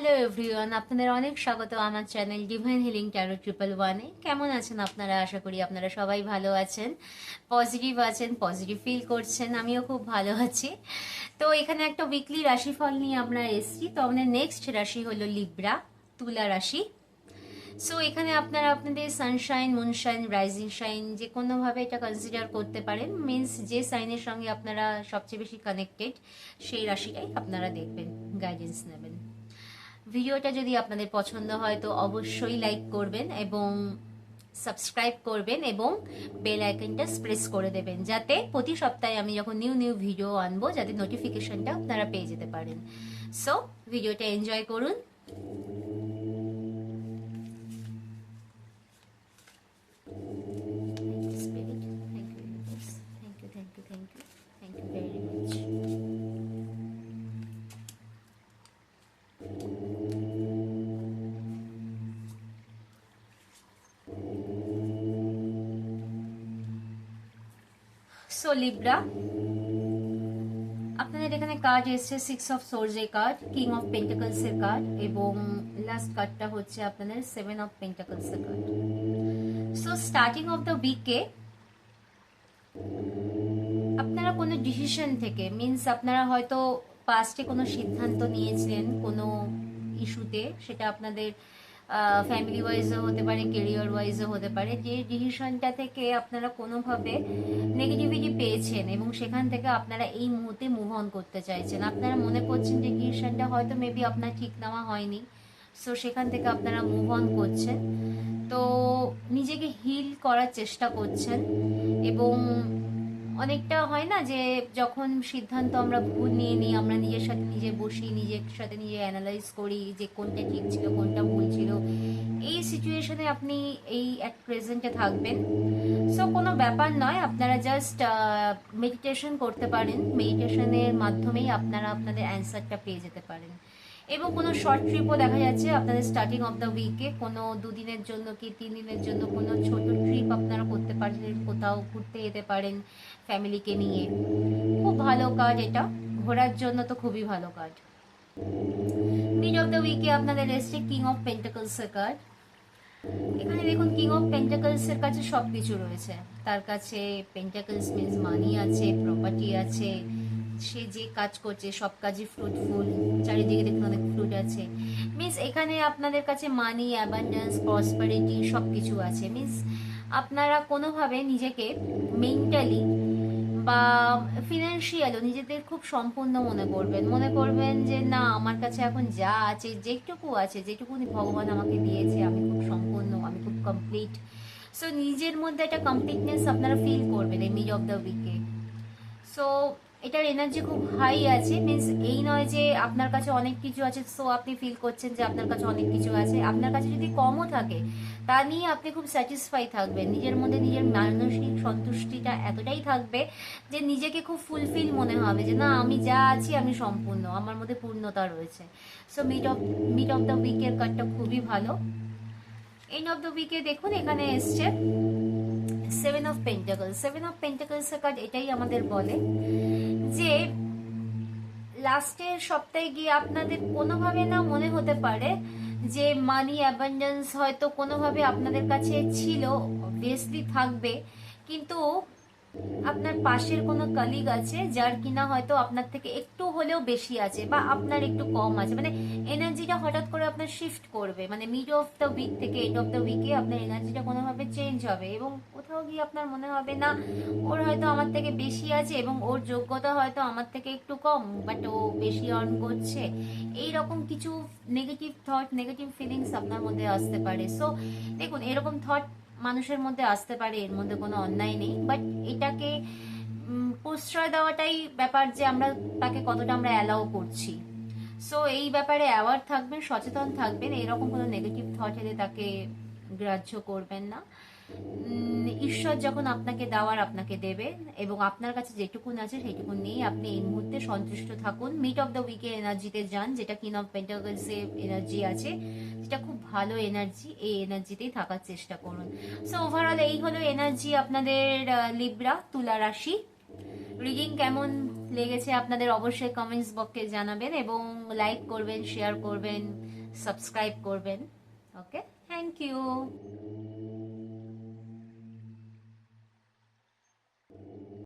Hello everyone, আপনাদের অনেক স্বাগত আমার চ্যানেল ডিভাইন হিলিং ট্যারো 111-এ। কেমন আছেন আপনারা? আশা করি আপনারা সবাই ভালো আছেন, পজিটিভ আছেন, পজিটিভ ফিল করছেন। আমিও খুব ভালো আছি। তো এখানে একটা উইকলি রাশিফল নিয়ে আমরা এসেছি। তো আমাদের নেক্সট রাশি হলো লিব্রা, তুলা রাশি। সো এখানে আপনারা আপনাদের সানশাইন, মুনশাইন, রাইজিং শাইন যে কোনোভাবে এটা কনসিডার করতে পারেন। মিন্স যে সাইনের সঙ্গে আপনারা সবচেয়ে বেশি কানেক্টেড সেই রাশিটাই আপনারা দেখবেন, গাইডেন্স নেবেন। ভিডিওটা যদি আপনাদের পছন্দ হয় তো অবশ্যই লাইক করবেন এবং সাবস্ক্রাইব করবেন এবং বেল আইকনটা প্রেস করে দেবেন, যাতে প্রতি সপ্তাহে আমি যখন নিউ নিউ ভিডিও আনবো যাতে নোটিফিকেশনটা আপনারা পেয়ে যেতে পারেন। সো ভিডিওটা এনজয় করুন। Spirit, thank you, universe. Thank you, thank you, thank you, thank you very much. So Libra, আপনাদের এখানে কার্ড এসছে 6 অফ সোর্স এর কার্ড, কিং অফ পেন্টাকলস এর কার্ড এবং লাস্ট কার্ডটা হচ্ছে আপনাদের 7 অফ পেন্টাকলস এর card. So starting of the উইকে আপনারা কোনো ডিসিশন থেকে, মিন্স আপনারা হয়তো পাস্টে কোনো সিদ্ধান্ত নিয়েছিলেন কোনো ইস্যুতে, সেটা আপনাদের ফ্যামিলি ওয়াইজও হতে পারে, কেরিয়ার ওয়াইজও হতে পারে, যে ডিসিশনটা থেকে আপনারা কোনোভাবে নেগেটিভিটি পেয়েছেন এবং সেখান থেকে আপনারা এই মুহূর্তে মুভ অন করতে চাইছেন। আপনারা মনে করছেন যে ডিসিশনটা হয়তো মেবি আপনার ঠিক নেওয়া হয়নি, সো সেখান থেকে আপনারা মুভ অন করছেন। তো নিজেকে হিল করার চেষ্টা করছেন এবং অনেকটা হয় না যে যখন সিদ্ধান্ত আমরা ভুল নিয়ে নিই, আমরা নিজের সাথে নিজে বসি, নিজের সাথে নিজে অ্যানালাইজ করি যে কোনটা ঠিক ছিল কোনটা ভুল ছিল। এই সিচুয়েশনে আপনি এই অ্যাট প্রেজেন্টে থাকবেন। সো কোনো ব্যাপার নয়, আপনারা জাস্ট মেডিটেশন করতে পারেন। মেডিটেশনের মাধ্যমেই আপনারা আপনাদের অ্যান্সারটা পেয়ে যেতে পারেন। এবং কোনো শর্ট ট্রিপও দেখা যাচ্ছে আপনাদের স্টার্টিং অফ দ্য উইকে, কোনো 2 দিনের জন্য কি 3 দিনের জন্য কোনো ছোট ট্রিপ আপনারা করতে পারেন, কোথাও ঘুরতে যেতে পারেন ফ্যামিলিকে নিয়ে। খুব ভালো কার্ড এটা, ঘোরার জন্য তো খুবই ভালো কার্ড। মিড অফ দ্য উইকে আপনাদের এসছে কিং অফ পেন্টাকলস এর কার্ড। এখানে দেখুন কিং অফ পেন্টাকলস এর কাছে সবকিছু রয়েছে। তার কাছে পেন্টাকলস মিন্স মানি আছে, প্রপার্টি আছে, সে যে কাজ করছে সব কাজই ফ্রুটফুল, চারিদিকে দেখুন অনেক ফ্রুট আছে। মিন্স এখানে আপনাদের কাছে মানি, অ্যাবান্ডেন্স, প্রসপারিটি সব কিছু আছে। মিন্স আপনারা কোনোভাবে নিজেকে মেন্টালি বা ফিনান্সিয়ালও নিজেদের খুব সম্পূর্ণ মনে করবেন যে না, আমার কাছে এখন যা আছে, যেটুকু আছে, যেটুকু ভগবান আমাকে দিয়েছে, আমি খুব সম্পূর্ণ, আমি খুব কমপ্লিট। সো নিজের মধ্যে একটা কমপ্লিটনেস আপনারা ফিল করবেন এই মিড অফ দ্য উইকে। সো এটার এনার্জি খুব হাই আছে। মিন্স এই নয় যে আপনার কাছে অনেক কিছু আছে সো আপনি ফিল করছেন যে আপনার কাছে অনেক কিছু আছে। আপনার কাছে যদি কমও থাকে তা নিয়ে আপনি খুব স্যাটিসফাই থাকবেন। নিজের মধ্যে নিজের মানসিক সন্তুষ্টিটা এতটাই থাকবে যে নিজেকে খুব ফুলফিল মনে হবে যে না, আমি যা আছি আমি সম্পূর্ণ, আমার মধ্যে পূর্ণতা রয়েছে। সো মিড অফ দ্য উইকের কার্ডটা খুবই ভালো। এন্ড অফ দ্য উইকে দেখুন এখানে এসছে 7 অফ পেন্টাকলস। 7 অফ পেন্টাকলস এর কার্ড এটাই আমাদের বলে যে লাস্টের সপ্তাহে গিয়ে আপনাদের কোনোভাবে না মনে হতে পারে যে মানি অ্যাবান্ডেন্স হয়তো কোনোভাবে আপনাদের কাছে ছিল, অবভিয়াসলি থাকবে, কিন্তু আপনার পাশের কোনো কলিগ আছে যার কিনা হয়তো আপনার থেকে একটু হলেও বেশি আছে বা আপনার একটু কম আছে। মানে এনার্জিটা হঠাৎ করে আপনার শিফট করবে, মানে মিড অফ দ্য উইক থেকে এন্ড অফ দ্য উইকে আপনার এনার্জিটা কোনোভাবে চেঞ্জ হবে এবং কোথাও গিয়ে আপনার মনে হবে না ওর হয়তো আমার থেকে বেশি আছে এবং ওর যোগ্যতা হয়তো আমার থেকে একটু কম, বাট ও বেশি আর্ন করছে। এইরকম কিছু নেগেটিভ থট, নেগেটিভ ফিলিংস আপনার মধ্যে আসতে পারে। সো দেখুন, এরকম থট মানুষের মধ্যে আসতে পারে, এর মধ্যে কোনো অন্যায় নেই, বাট এটাকে প্রশ্রয় দেওয়াটাই ব্যাপার যে আমরা তাকে কতটা আমরা অ্যালাউ করছি। সো এই ব্যাপারে অ্যাওয়ার থাকবেন, সচেতন থাকবেন। এরকম কোনো নেগেটিভ থট এলে তাকে গ্রাহ্য করবেন না। ঈশ্বর যখন আপনাকে দেওয়ার আপনাকে দেবে এবং আপনার কাছে যেটুকুন আছে সেইটুকুন নিয়ে আপনি এই মুহূর্তে সন্তুষ্ট থাকুন। মিড অফ দ্য উইকে এনার্জিতে যান, যেটা king of pentacles A energy আছে, যেটা খুব ভালো এনার্জি, এই এনার্জিতেই থাকার চেষ্টা করুন। সো ওভারঅল এই হলো এনার্জি আপনাদের লিব্রা, তুলা রাশি। রিডিং কেমন লেগেছে আপনাদের অবশ্যই কমেন্টস বক্সে জানাবেন এবং লাইক করবেন, শেয়ার করবেন, সাবস্ক্রাইব করবেন। ওকে, থ্যাংক ইউ।